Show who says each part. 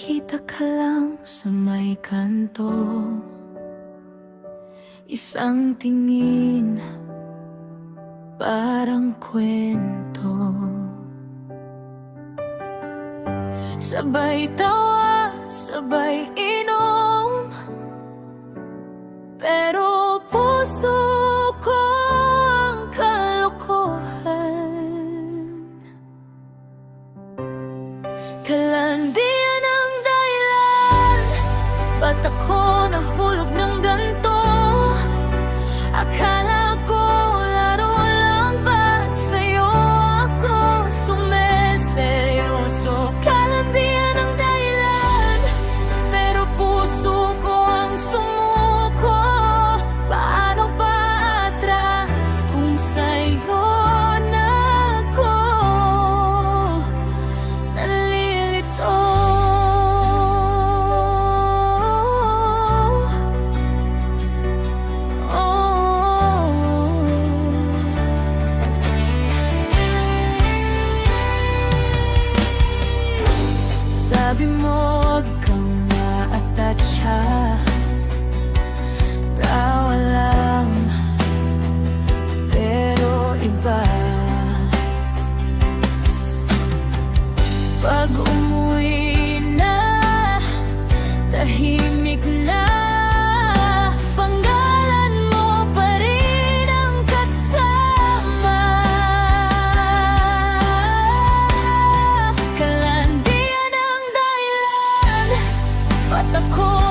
Speaker 1: makita ka lang sa may kanto. Isang tingin, parang kwento. Sabay tawa, sabay inom, pero puso ko ang kalokohan. Kalandian ang dahilan, ba't ako nahulog ng ganito? Akala ko laro lang, ba't sa'yo ako sumeseryoso? Kalandian ang dahilan, pero puso ko ang sumuko. Paano ba atras kung sa'yo na ako nalilito? Sabi mo wag kang ma-atensya, tawa lang, pero iba. Pag umuwi na, tahimik na, panggalan mo pa rin ang kasama. Kalandian ang dahilan, ba't ako